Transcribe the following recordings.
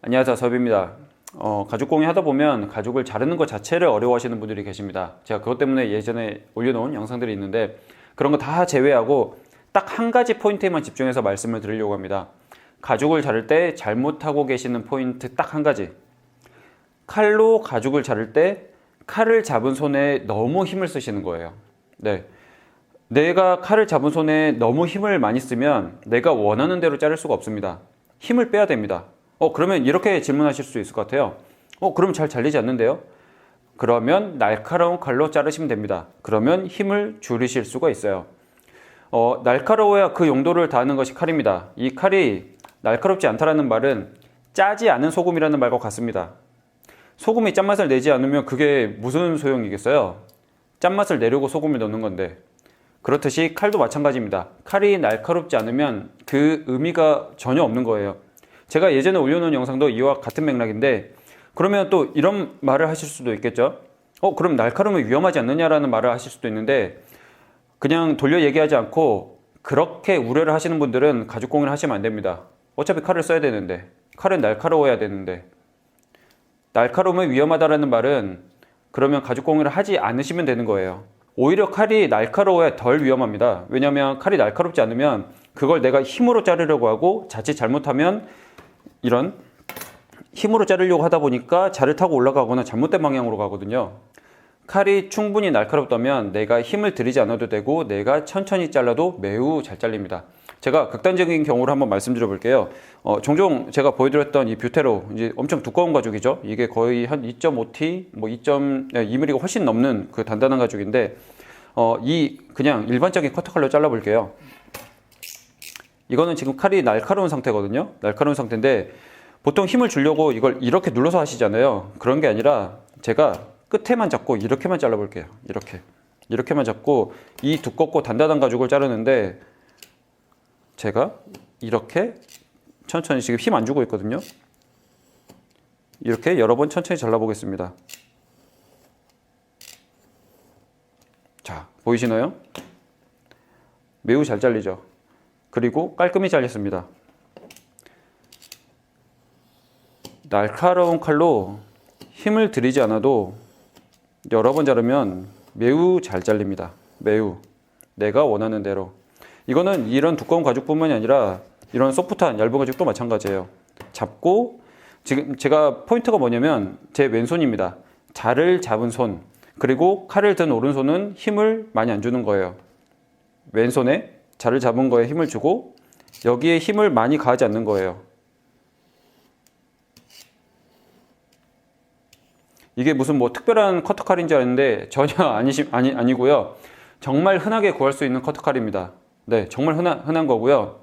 안녕하세요, 섭입니다. 가죽 공예 하다 보면 가죽을 자르는 것 자체를 어려워하시는 분들이 계십니다. 제가 그것 때문에 예전에 올려놓은 영상들이 있는데 그런 거 다 제외하고 딱 한 가지 포인트에만 집중해서 말씀을 드리려고 합니다. 가죽을 자를 때 잘못하고 계시는 포인트 딱 한 가지. 칼로 가죽을 자를 때 칼을 잡은 손에 너무 힘을 쓰시는 거예요. 네. 내가 칼을 잡은 손에 너무 힘을 많이 쓰면 내가 원하는 대로 자를 수가 없습니다. 힘을 빼야 됩니다. 그러면 이렇게 질문하실 수 있을 것 같아요. 그럼 잘 잘리지 않는데요? 그러면 날카로운 칼로 자르시면 됩니다. 그러면 힘을 줄이실 수가 있어요. 날카로워야 그 용도를 다하는 것이 칼입니다. 이 칼이 날카롭지 않다라는 말은 짜지 않은 소금이라는 말과 같습니다. 소금이 짠맛을 내지 않으면 그게 무슨 소용이겠어요? 짠맛을 내려고 소금을 넣는 건데. 그렇듯이 칼도 마찬가지입니다. 칼이 날카롭지 않으면 그 의미가 전혀 없는 거예요. 제가 예전에 올려놓은 영상도 이와 같은 맥락인데, 그러면 또 이런 말을 하실 수도 있겠죠. 그럼 날카로우면 위험하지 않느냐라는 말을 하실 수도 있는데, 그냥 돌려 얘기하지 않고 그렇게 우려를 하시는 분들은 가죽 공예를 하시면 안 됩니다. 어차피 칼을 써야 되는데, 칼은 날카로워야 되는데, 날카로우면 위험하다라는 말은 그러면 가죽 공예를 하지 않으시면 되는 거예요. 오히려 칼이 날카로워야 덜 위험합니다. 왜냐하면 칼이 날카롭지 않으면 그걸 내가 힘으로 자르려고 하고 자칫 잘못하면 이런 힘으로 자르려고 하다 보니까 자를 타고 올라가거나 잘못된 방향으로 가거든요. 칼이 충분히 날카롭다면 내가 힘을 들이지 않아도 되고 내가 천천히 잘라도 매우 잘 잘립니다. 제가 극단적인 경우를 한번 말씀드려 볼게요. 종종 제가 보여드렸던 이 뷰테로, 이제 엄청 두꺼운 가죽이죠. 이게 거의 한 2.5T, 2mm가 훨씬 넘는 그 단단한 가죽인데, 이 그냥 일반적인 커터 칼로 잘라 볼게요. 이거는 지금 칼이 날카로운 상태거든요. 날카로운 상태인데 보통 힘을 주려고 이걸 이렇게 눌러서 하시잖아요. 그런 게 아니라 제가 끝에만 잡고 이렇게만 잘라 볼게요. 이렇게만 잡고 이 두껍고 단단한 가죽을 자르는데, 제가 이렇게 천천히, 지금 힘 안 주고 있거든요. 이렇게 여러 번 천천히 잘라 보겠습니다. 자, 보이시나요? 매우 잘 잘리죠. 그리고 깔끔히 잘렸습니다. 날카로운 칼로 힘을 들이지 않아도 여러 번 자르면 매우 잘 잘립니다. 매우. 내가 원하는 대로. 이거는 이런 두꺼운 가죽뿐만이 아니라 이런 소프트한 얇은 가죽도 마찬가지예요. 잡고, 지금 제가 포인트가 뭐냐면 제 왼손입니다. 자를 잡은 손, 그리고 칼을 든 오른손은 힘을 많이 안 주는 거예요. 왼손에 자를 잡은 거에 힘을 주고 여기에 힘을 많이 가하지 않는 거예요. 이게 무슨 특별한 커터칼인 줄 알았는데 전혀 아니고요. 정말 흔하게 구할 수 있는 커터칼입니다. 네, 정말 흔한 거고요.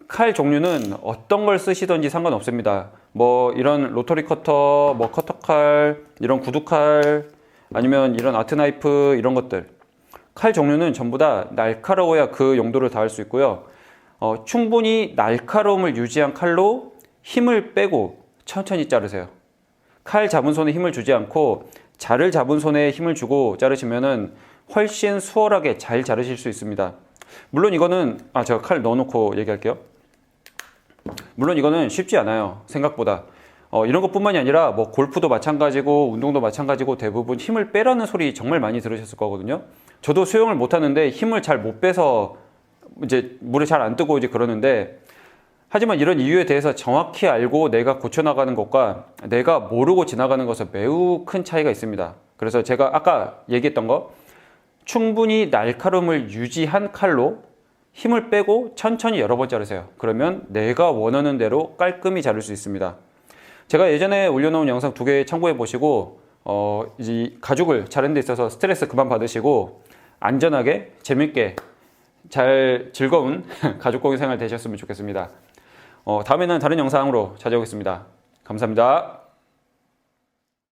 칼 종류는 어떤 걸 쓰시든지 상관없습니다. 이런 로터리 커터, 커터칼, 이런 구두칼, 아니면 이런 아트나이프, 이런 것들. 칼 종류는 전부 다 날카로워야 그 용도를 다할 수 있고요. 충분히 날카로움을 유지한 칼로 힘을 빼고 천천히 자르세요. 칼 잡은 손에 힘을 주지 않고 자를 잡은 손에 힘을 주고 자르시면은 훨씬 수월하게 잘 자르실 수 있습니다. 물론 이거는, 제가 칼 넣어놓고 얘기할게요. 물론 이거는 쉽지 않아요. 생각보다. 이런 것뿐만이 아니라 골프도 마찬가지고 운동도 마찬가지고 대부분 힘을 빼라는 소리 정말 많이 들으셨을 거거든요. 저도 수영을 못하는데 힘을 잘 못 빼서 이제 물에 잘 안 뜨고 이제 그러는데, 하지만 이런 이유에 대해서 정확히 알고 내가 고쳐나가는 것과 내가 모르고 지나가는 것은 매우 큰 차이가 있습니다. 그래서 제가 아까 얘기했던 거, 충분히 날카로움을 유지한 칼로 힘을 빼고 천천히 여러 번 자르세요. 그러면 내가 원하는 대로 깔끔히 자를 수 있습니다. 제가 예전에 올려놓은 영상 2개 참고해 보시고, 이 가죽을 자르는 데 있어서 스트레스 그만 받으시고 안전하게 재밌게 즐거운 가죽 공예 생활 되셨으면 좋겠습니다. 다음에는 다른 영상으로 찾아오겠습니다. 감사합니다.